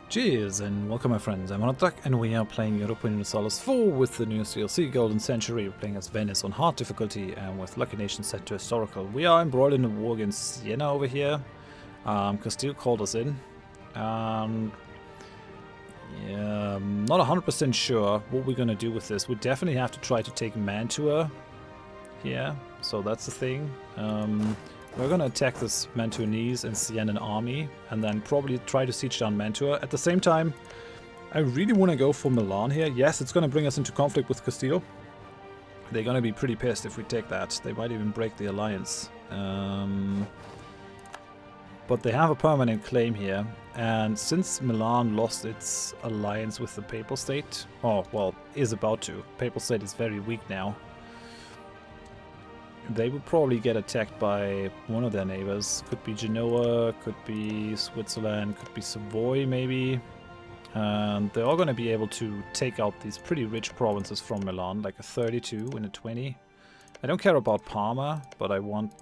Cheers and welcome my friends, I'm Drak and we are playing Europa Universalis 4 with the newest DLC, Golden Century. We're playing as Venice on hard difficulty and with Lucky Nation set to historical. We are embroiled in a war against Siena over here. Castile called us in. Yeah, I'm not 100% sure what we're gonna do with this. We definitely have to try to take Mantua here, so that's the thing. We're gonna attack this Mantuanese and Sienan army and then probably try to siege down Mantua. At the same time, I really want to go for Milan here. Yes, it's gonna bring us into conflict with Castile. They're gonna be pretty pissed if we take that. They might even break the alliance. But they have a permanent claim here. And since Milan lost its alliance with the Papal State, is about to. Papal State is very weak now. They would probably get attacked by one of their neighbors. Could be Genoa, could be Switzerland, could be Savoy maybe. And they're all going to be able to take out these pretty rich provinces from Milan, like a 32 and a 20. I don't care about Parma, but I want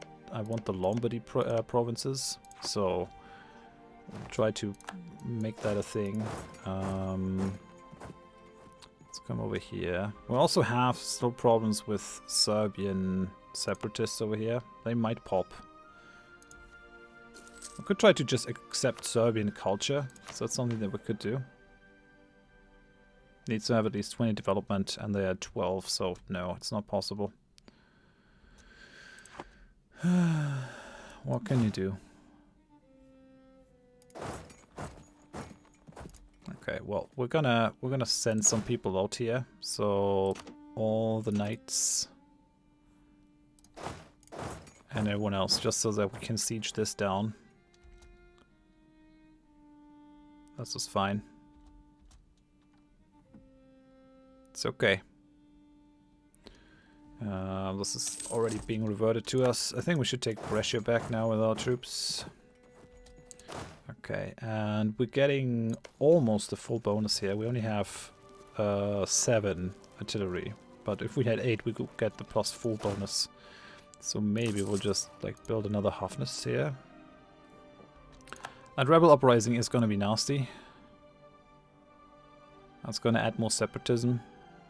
the Lombardy provinces. So I'll try to make that a thing. Let's come over here. We also have still problems with Serbian separatists over here. They might pop. We could try to just accept Serbian culture. So that's something that we could do. Needs to have at least 20 development and they are 12, so no, it's not possible. What can you do? Okay, well, we're gonna send some people out here. So all the knights and everyone else, just so that we can siege this down. That's just fine. It's okay. This is already being reverted to us. I think we should take Brescia back now with our troops. Okay, and we're getting almost a full bonus here. We only have 7 artillery, but if we had 8 we could get the +4 bonus. So maybe we'll just like build another Hafnis here. That rebel uprising is going to be nasty. That's going to add more separatism,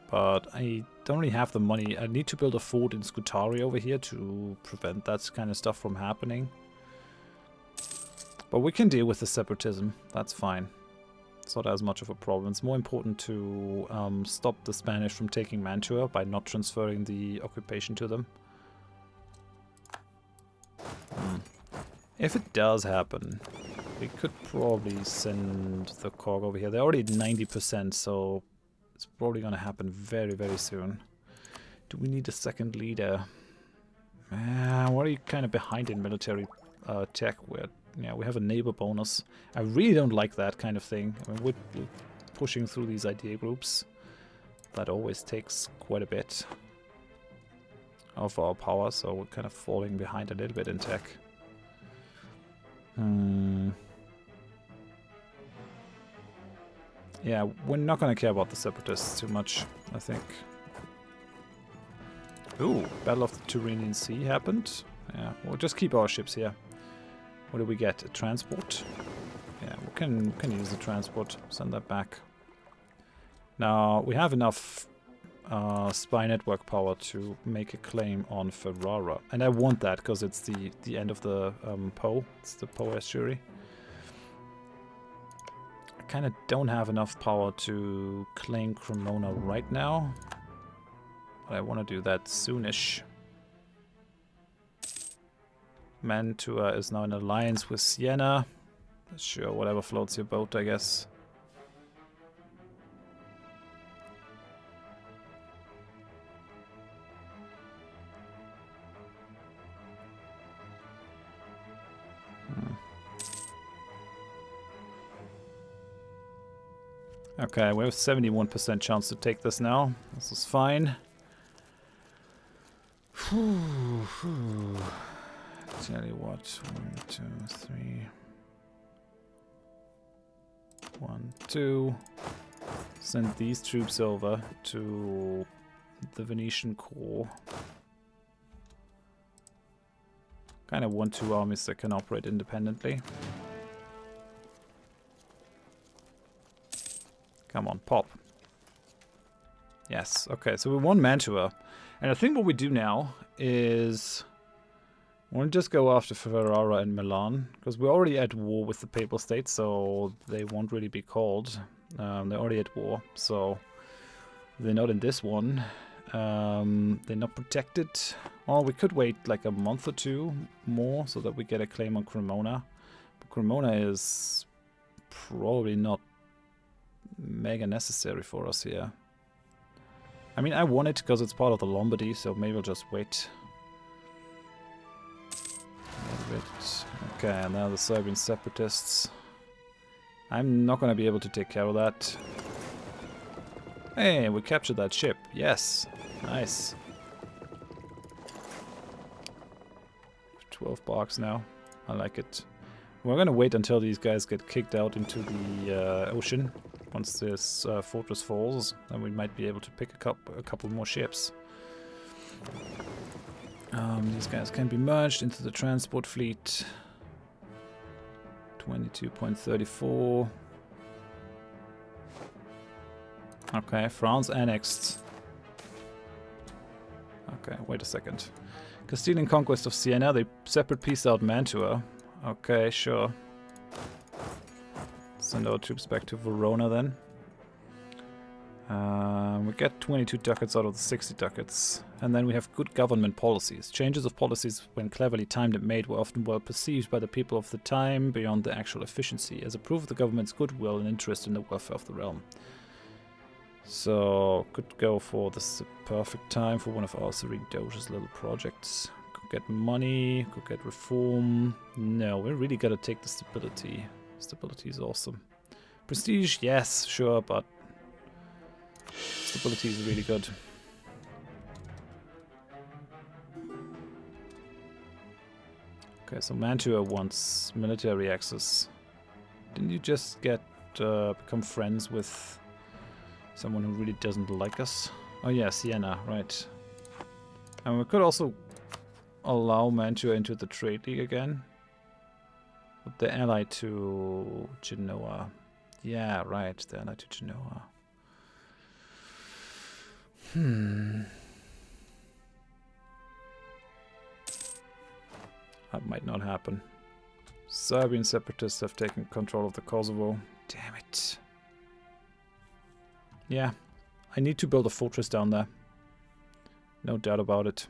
but I don't really have the money. I need to build a fort in Scutari over here to prevent that kind of stuff from happening. But we can deal with the separatism, that's fine. It's not as much of a problem. It's more important to stop the Spanish from taking Mantua by not transferring the occupation to them. If it does happen, we could probably send the Korg over here. They're already at 90%, so it's probably going to happen very, very soon. Do we need a second leader? What are you kind of behind in military tech? Yeah, we have a neighbor bonus. I really don't like that kind of thing. I mean, we're pushing through these idea groups. That always takes quite a bit of our power, so we're kind of falling behind a little bit in tech. Yeah, we're not going to care about the separatists too much, I think. Ooh, Battle of the Tyrrhenian Sea happened. Yeah, we'll just keep our ships here. What do we get? A transport? Yeah, we can use the transport. Send that back. Now, we have enough spy network power to make a claim on Ferrara. And I want that because it's the end of the Po. It's the Po estuary. I kind of don't have enough power to claim Cremona right now. But I want to do that soonish. Mantua is now in alliance with Siena. Sure, whatever floats your boat, I guess. Okay, we have 71% chance to take this now. This is fine. Tell you what, 1, 2, 3. 1, 2. Send these troops over to the Venetian Corps. Kind of want 2 armies that can operate independently. Come on, pop. Yes, okay, so we won Mantua. And I think what we do now is... we'll just go after Ferrara and Milan, because we're already at war with the Papal State, so they won't really be called. They're already at war, so they're not in this one. They're not protected. Oh, we could wait like a month or two more so that we get a claim on Cremona. But Cremona is probably not mega necessary for us here. I mean, I want it because it's part of the Lombardy, so maybe I'll just wait. A little bit. Okay, and now the Serbian separatists. I'm not going to be able to take care of that. Hey, we captured that ship. Yes. Nice. 12 bucks now. I like it. We're going to wait until these guys get kicked out into the ocean. Once this fortress falls, then we might be able to pick a couple more ships. These guys can be merged into the transport fleet. 22.34. Okay, France annexed. Okay, wait a second. Castilian conquest of Siena, they separate pieced out Mantua. Okay, sure. Send our troops back to Verona then. We get 22 ducats out of the 60 ducats. And then we have good government policies. Changes of policies, when cleverly timed and made, were often well perceived by the people of the time beyond the actual efficiency, as a proof of the government's goodwill and interest in the welfare of the realm. So, could go for this perfect time for one of our Serene Doge's little projects. Could get money, could get reform. No, we really gotta take the stability. Stability is awesome. Prestige, yes, sure, but stability is really good. Okay, so Mantua wants military access. Didn't you just get become friends with someone who really doesn't like us? Oh yeah, Siena, right. And we could also allow Mantua into the trade league again. But they're allied to Genoa. Yeah, right, they're allied to Genoa. That might not happen. Serbian separatists have taken control of the Kosovo. Damn it. Yeah, I need to build a fortress down there. No doubt about it.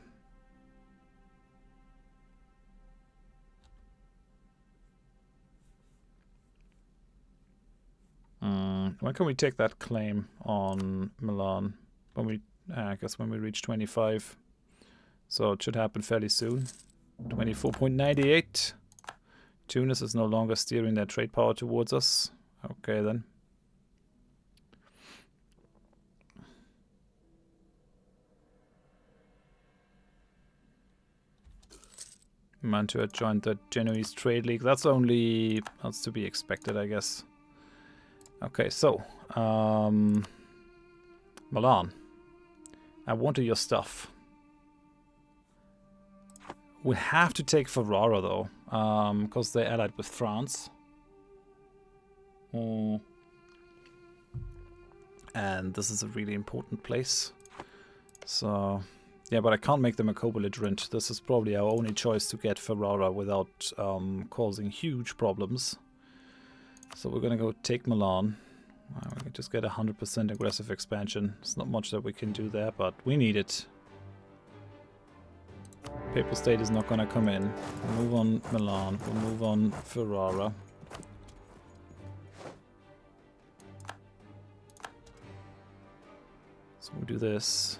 When can we take that claim on Milan? When we, I guess when we reach 25. So it should happen fairly soon. 24.98. Tunis is no longer steering their trade power towards us. Okay then. Mantua joined the Genoese Trade League. That's to be expected, I guess. Okay, so Milan, I wanted your stuff. We have to take Ferrara though, because they're allied with France. And this is a really important place. So, yeah, but I can't make them a co-belligerent. This is probably our only choice to get Ferrara without causing huge problems. So we're gonna go take Milan. We can just get 100% aggressive expansion. There's not much that we can do there, but we need it. Papal State is not gonna come in. We'll move on Milan. We'll move on Ferrara. So we'll do this.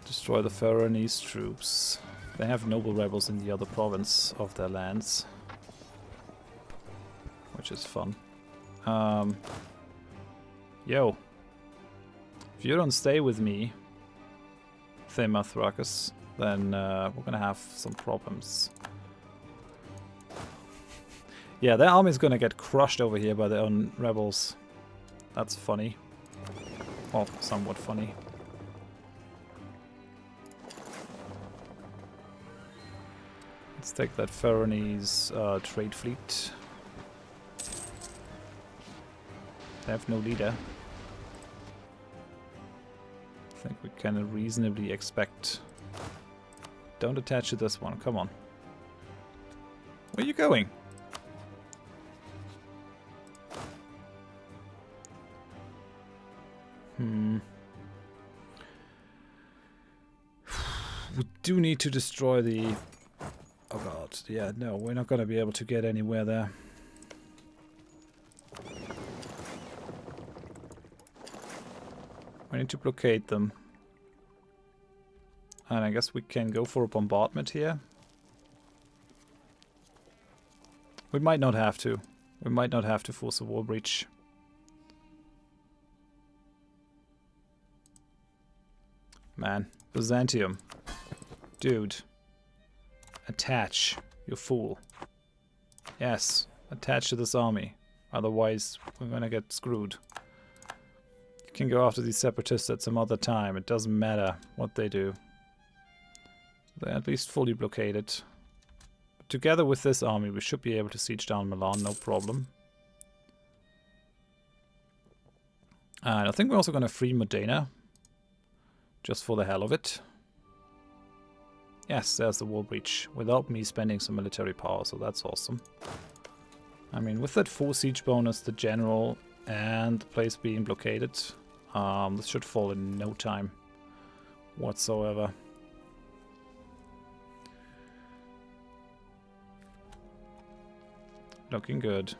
Destroy the Ferranese troops. They have noble rebels in the other province of their lands, which is fun. Yo. If you don't stay with me, Thrakus, then we're gonna have some problems. Yeah, their army's gonna get crushed over here by their own rebels. That's funny. Well, somewhat funny. Let's take that Ferranese trade fleet. They have no leader. I think we can reasonably expect... Don't attach to this one, come on. Where are you going? We do need to destroy the... Oh god, yeah, no, we're not gonna be able to get anywhere there. We need to blockade them. And I guess we can go for a bombardment here. We might not have to. We might not have to force a wall breach. Man, Byzantium. Dude. Attach, you fool. Yes, attach to this army. Otherwise, we're gonna get screwed. You can go after these separatists at some other time. It doesn't matter what they do. They're at least fully blockaded. But together with this army, we should be able to siege down Milan, no problem. And I think we're also gonna free Modena. Just for the hell of it. Yes, there's the wall breach, without me spending some military power, so that's awesome. I mean, with that 4 siege bonus, the general, and the place being blockaded, this should fall in no time whatsoever. Looking good.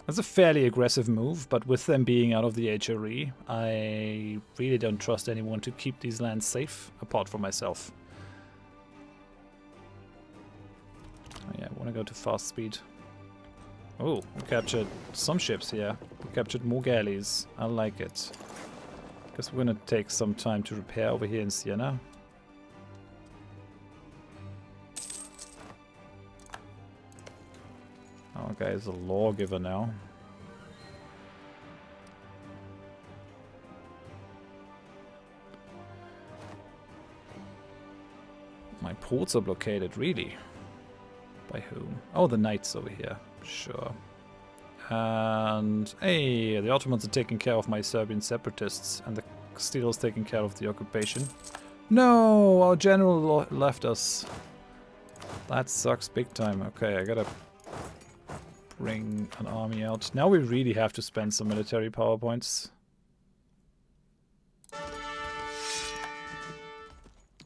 That's a fairly aggressive move, but with them being out of the HRE, I really don't trust anyone to keep these lands safe, apart from myself. Oh yeah, I want to go to fast speed. Oh, we captured some ships here. We captured more galleys. I like it. Guess we're going to take some time to repair over here in Siena. Our guy is a lawgiver now. My ports are blockaded, really? By whom? Oh, the knights over here. Sure. And hey, the Ottomans are taking care of my Serbian separatists, and the Castile's taking care of the occupation. No, our general left us. That sucks big time. Okay, I gotta bring an army out. Now we really have to spend some military power points.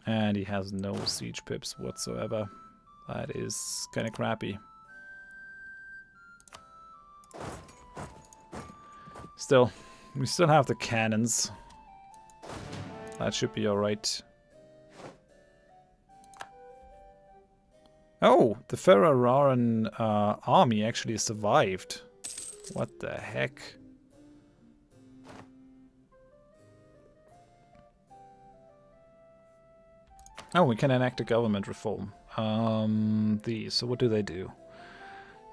And he has no siege pips whatsoever. That is kind of crappy. Still, we still have the cannons. That should be alright. Oh, the Ferraran army actually survived. What the heck? Oh, we can enact a government reform. So what do they do?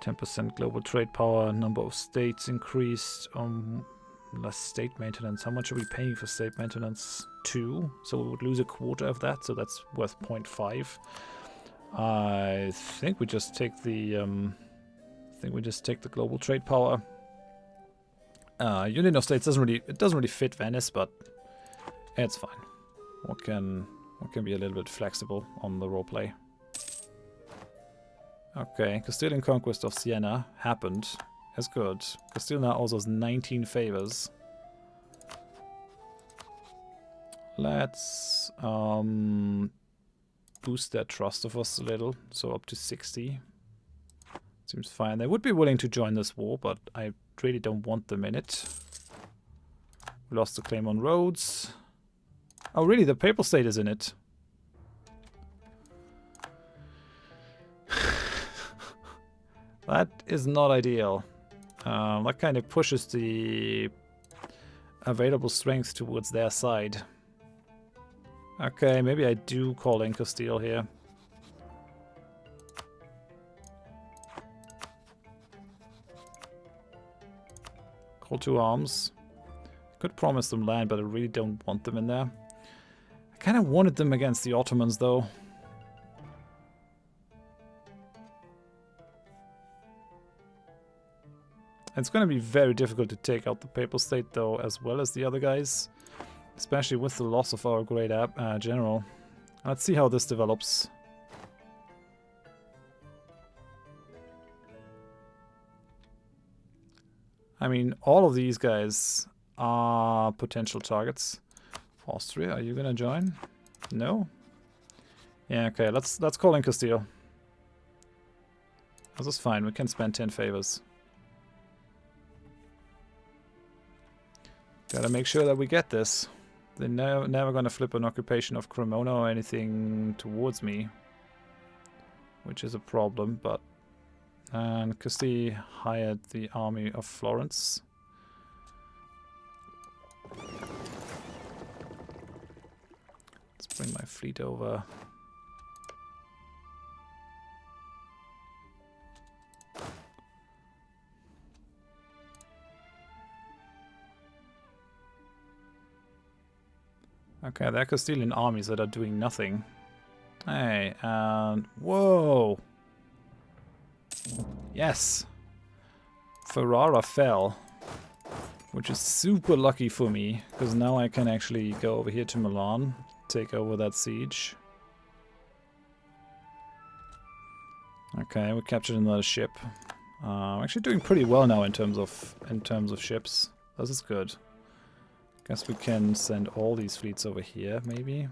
10% global trade power, number of states increased, less state maintenance. How much are we paying for state maintenance? 2, so we would lose a quarter of that, so that's worth 0.5. I think we just take the global trade power. Union of States doesn't really fit Venice, but it's fine. What can be a little bit flexible on the roleplay. Okay, Castilian conquest of Siena happened. That's good. Castile now owes us 19 favors. Let's boost their trust of us a little, so up to 60. Seems fine. They would be willing to join this war, but I really don't want them in it. We lost the claim on roads. Oh really, the Papal State is in it. That is not ideal. That kind of pushes the available strength towards their side. Okay, maybe I do call in Castile here. Call to arms. Could promise them land, but I really don't want them in there. I kind of wanted them against the Ottomans, though. It's going to be very difficult to take out the Papal State, though, as well as the other guys. Especially with the loss of our great general. Let's see how this develops. I mean, all of these guys are potential targets. Austria, are you going to join? No? Yeah, okay, let's call in Castile. This is fine, we can spend 10 favors. Gotta make sure that we get this. They're never gonna flip an occupation of Cremona or anything towards me. Which is a problem, but... And Castile hired the army of Florence. Let's bring my fleet over. Okay, there are Castilian armies that are doing nothing. Hey, and... Whoa! Yes! Ferrara fell. Which is super lucky for me, because now I can actually go over here to Milan, take over that siege. Okay, we captured another ship. Actually doing pretty well now in terms of ships. This is good. Guess we can send all these fleets over here, maybe.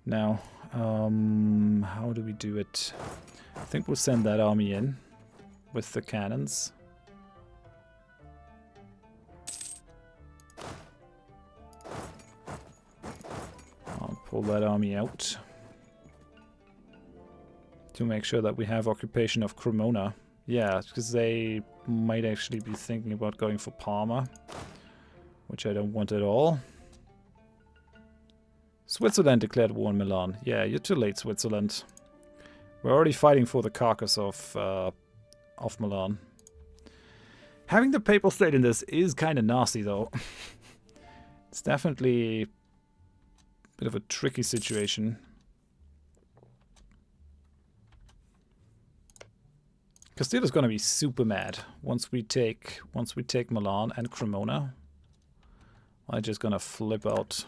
Now, how do we do it? I think we'll send that army in with the cannons. I'll pull that army out to make sure that we have occupation of Cremona. Yeah, because they might actually be thinking about going for Parma, which I don't want at all. Switzerland declared war on Milan. Yeah, you're too late, Switzerland. We're already fighting for the carcass of Milan. Having the Papal State in this is kind of nasty, though. It's definitely a bit of a tricky situation. Castile is going to be super mad once we take Milan and Cremona. I'm just going to flip out.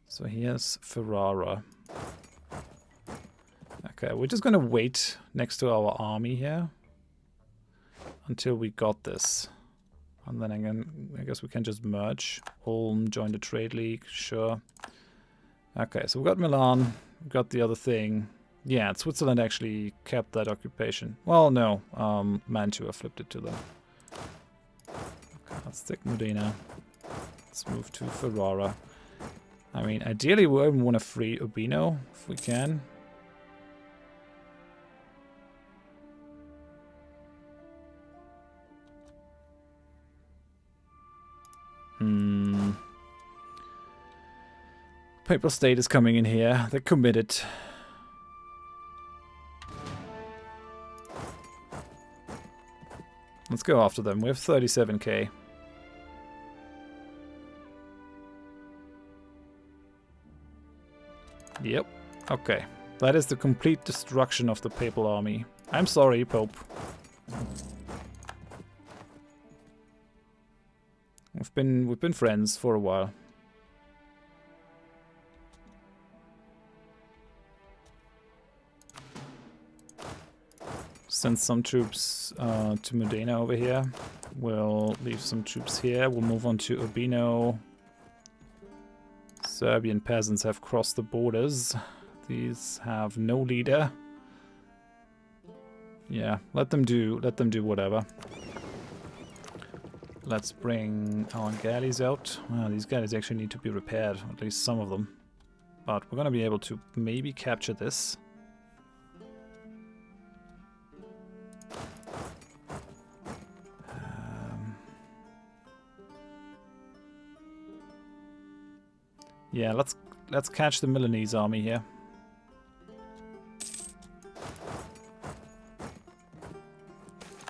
So here's Ferrara. Okay, we're just going to wait next to our army here until we got this. And then again, I guess we can just merge. Ulm, join the trade league, sure. Okay, so we got Milan, we got the other thing. Yeah, Switzerland actually kept that occupation. Well, no, Mantua flipped it to them. Okay, let's take Modena. Let's move to Ferrara. I mean, ideally we even want to free Urbino, if we can. Papal State is coming in here. They're committed. Let's go after them. We have 37k. Yep. Okay. That is the complete destruction of the Papal army. I'm sorry, Pope. We've been friends for a while. Send some troops to Modena over here. We'll leave some troops here. We'll move on to Urbino. Serbian peasants have crossed the borders. These have no leader. Yeah, let them do whatever. Let's bring our galleys out. These galleys actually need to be repaired, at least some of them. But we're gonna be able to maybe capture this. Yeah, let's catch the Milanese army here.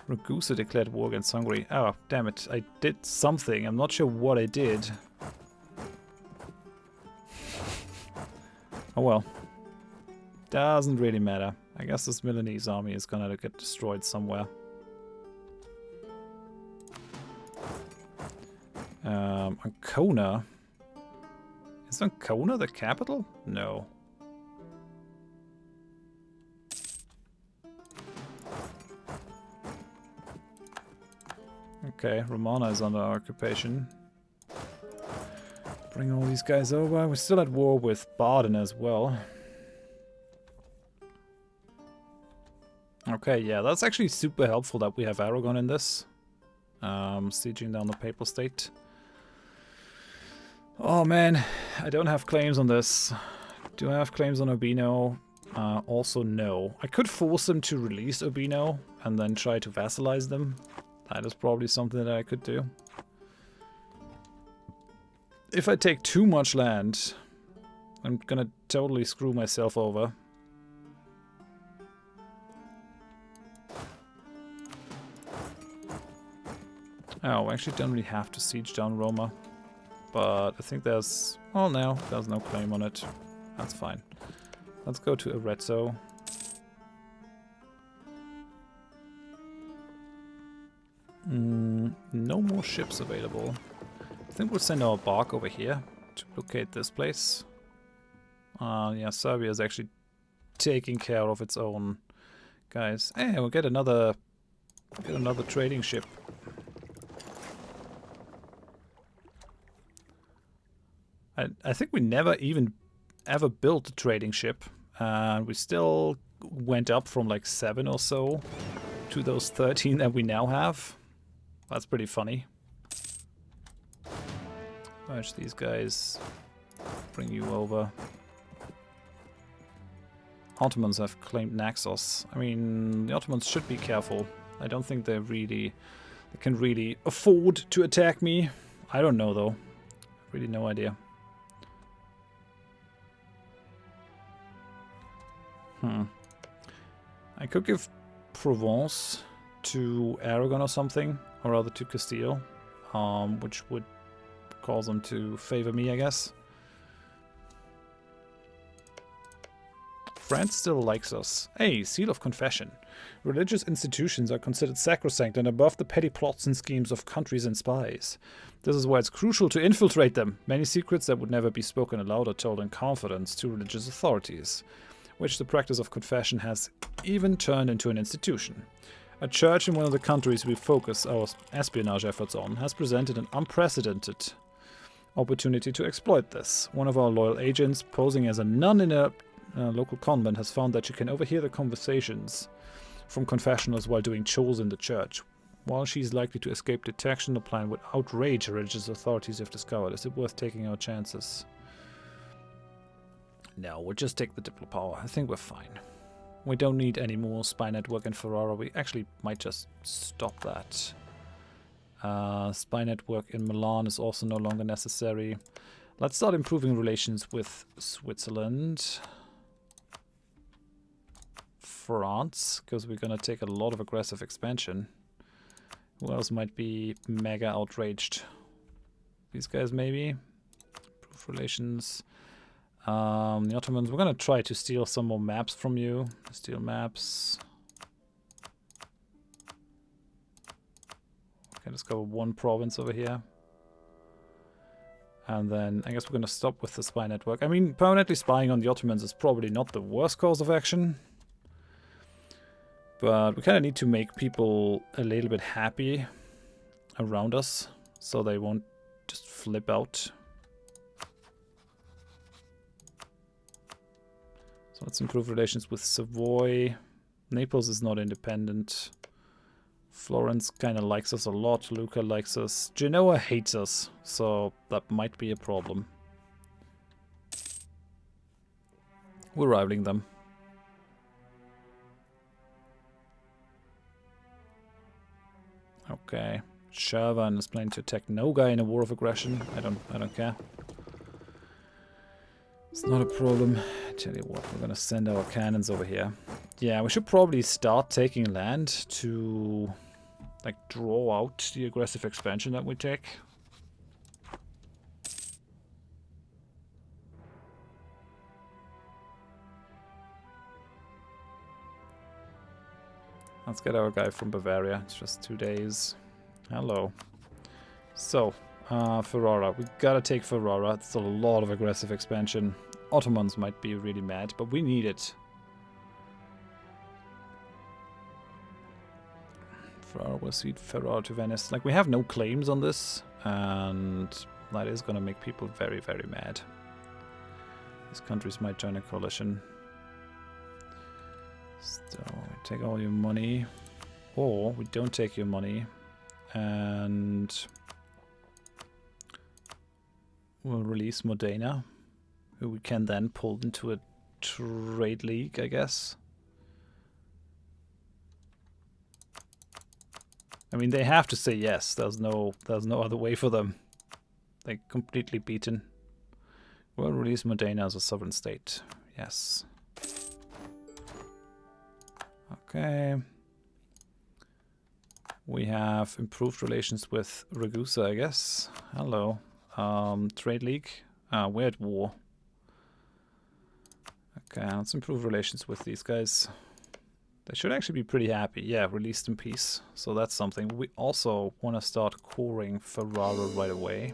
Ragusa declared war against Hungary. Oh, damn it. I did something. I'm not sure what I did. Oh well. Doesn't really matter. I guess this Milanese army is gonna get destroyed somewhere. Ancona. Is Ancona the capital? No. Okay, Romana is under occupation. Bring all these guys over. We're still at war with Baden as well. Okay, yeah, that's actually super helpful that we have Aragon in this. Sieging down the Papal State. Oh man, I don't have claims on this. Do I have claims on Urbino? Also no. I could force them to release Urbino and then try to vassalize them. That is probably something that I could do. If I take too much land, I'm gonna totally screw myself over. Oh, we actually don't really have to siege down Roma. But I think there's... Oh no, there's no claim on it. That's fine. Let's go to Arezzo. No more ships available. I think we'll send our bark over here to blockade this place. Yeah, Serbia is actually taking care of its own guys. Hey, we'll get another trading ship. I think we never even ever built a trading ship. We still went up from like 7 or so to those 13 that we now have. That's pretty funny. Watch these guys bring you over. Ottomans have claimed Naxos. I mean, the Ottomans should be careful. I don't think they can really afford to attack me. I don't know though. Really no idea. I could give Provence to Aragon or something, or rather to Castile, which would cause them to favor me, I guess. France still likes us. Hey, seal of confession. Religious institutions are considered sacrosanct and above the petty plots and schemes of countries and spies. This is why it's crucial to infiltrate them. Many secrets that would never be spoken aloud are told in confidence to religious authorities, which the practice of confession has even turned into an institution. A church in one of the countries we focus our espionage efforts on has presented an unprecedented opportunity to exploit this. One of our loyal agents, posing as a nun in a local convent, has found that she can overhear the conversations from confessionals while doing chores in the church. While she is likely to escape detection, the plan would outrage religious authorities if discovered. Is it worth taking our chances? No, we'll just take the Diplo power. I think we're fine. We don't need any more spy network in Ferrara. We actually might just stop that. Spy network in Milan is also no longer necessary. Let's start improving relations with Switzerland. France, because we're going to take a lot of aggressive expansion. Who else might be mega outraged? These guys maybe? Improve relations. The Ottomans, we're going to try to steal some more maps from you. Steal maps. Okay, let's go one province over here. And then I guess we're going to stop with the spy network. I mean, permanently spying on the Ottomans is probably not the worst course of action. But we kind of need to make people a little bit happy around us, so they won't just flip out. So let's improve relations with Savoy. Naples is not independent. Florence kind of likes us a lot. Lucca likes us. Genoa hates us, so that might be a problem. We're rivaling them. Okay. Shervan is planning to attack Nogai in a war of aggression. I don't care. It's not a problem. Tell you what, we're gonna send our cannons over here. Yeah, we should probably start taking land to like draw out the aggressive expansion that we take. Let's get our guy from Bavaria. It's just 2 days. Hello. So, Ferrara. We gotta take Ferrara. It's a lot of aggressive expansion. Ottomans might be really mad, but we need it. Ferrara will cede Ferrara to Venice. Like, we have no claims on this, and that is gonna make people very, very mad. These countries might join a coalition. So, we take all your money, or we don't take your money, and we'll release Modena, who we can then pull into a trade league, I guess. I mean, they have to say yes. There's no other way for them. They're completely beaten. We'll release Modena as a sovereign state. Yes. Okay. We have improved relations with Ragusa, I guess. Hello. Trade League. We're at war. Okay, let's improve relations with these guys. They should actually be pretty happy. Yeah, released in peace. So that's something. We also want to start coring Ferrara right away.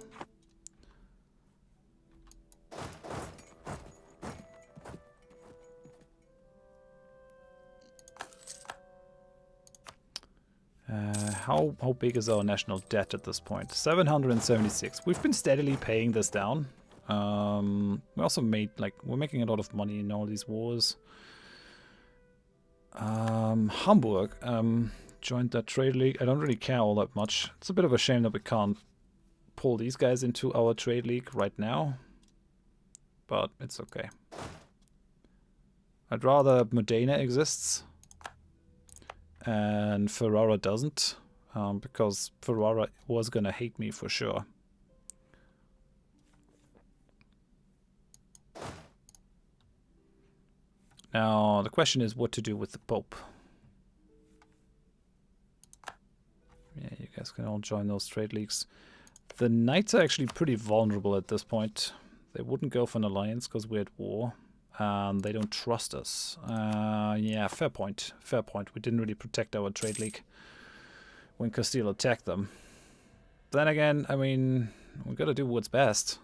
How big is our national debt at this point? 776. We've been steadily paying this down. We also made, like, we're making a lot of money in all these wars. Hamburg joined that trade league. I don't really care all that much. It's a bit of a shame that we can't pull these guys into our trade league right now, but it's okay. I'd rather Modena exists and Ferrara doesn't, because Ferrara was gonna hate me for sure. Now, the question is what to do with the Pope. Yeah, you guys can all join those trade leagues. The Knights are actually pretty vulnerable at this point. They wouldn't go for an alliance because we're at war. They don't trust us. Yeah, fair point. Fair point. We didn't really protect our trade league when Castile attacked them. Then again, I mean, we gotta do what's best.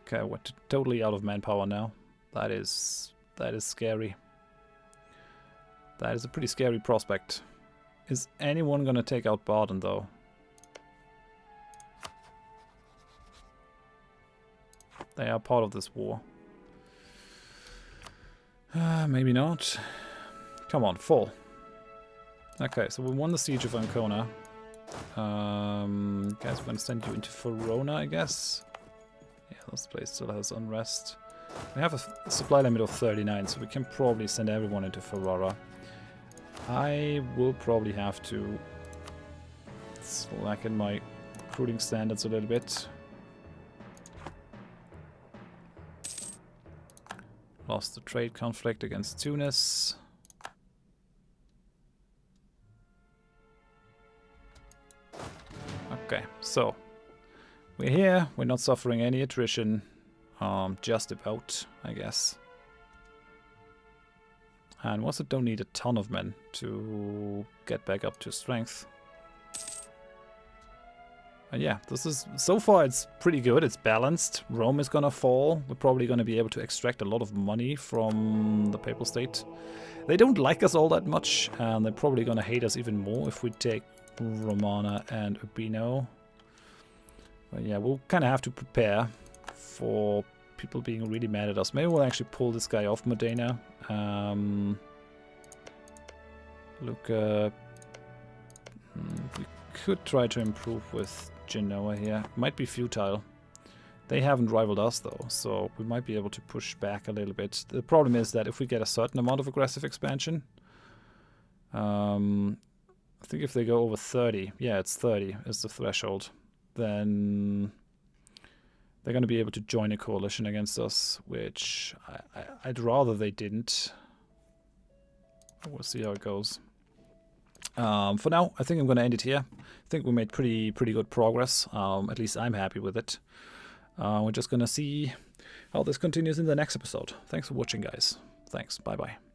Okay, we're totally out of manpower now. That is scary. That is a pretty scary prospect. Is anyone gonna take out Baden though? They are part of this war. Maybe not. Come on, fall. Okay, so we won the siege of Ancona. Guys, we're gonna send you into Verona, I guess. Yeah, this place still has unrest. We have a supply limit of 39, so we can probably send everyone into Ferrara. I will probably have to slacken my recruiting standards a little bit. Lost the trade conflict against Tunis. Okay, so we're here. We're not suffering any attrition. Just about, I guess. And we also don't need a ton of men to get back up to strength. Yeah, this is, so far it's pretty good. It's balanced. Rome is gonna fall. We're probably gonna be able to extract a lot of money from the Papal State. They don't like us all that much, and they're probably gonna hate us even more if we take Romana and Urbino. But yeah, we'll kind of have to prepare for people being really mad at us. Maybe we'll actually pull this guy off Modena. Look, we could try to improve with Genoa here. Might be futile. They haven't rivaled us though, so we might be able to push back a little bit. The problem is that if we get a certain amount of aggressive expansion, I think if they go over 30, yeah, it's 30 is the threshold, then they're going to be able to join a coalition against us, which I'd rather they didn't. We'll see how it goes. For now, I think I'm going to end it here. I think we made pretty good progress. At least I'm happy with it. We're just going to see how this continues in the next episode. Thanks for watching, guys. Thanks. Bye-bye.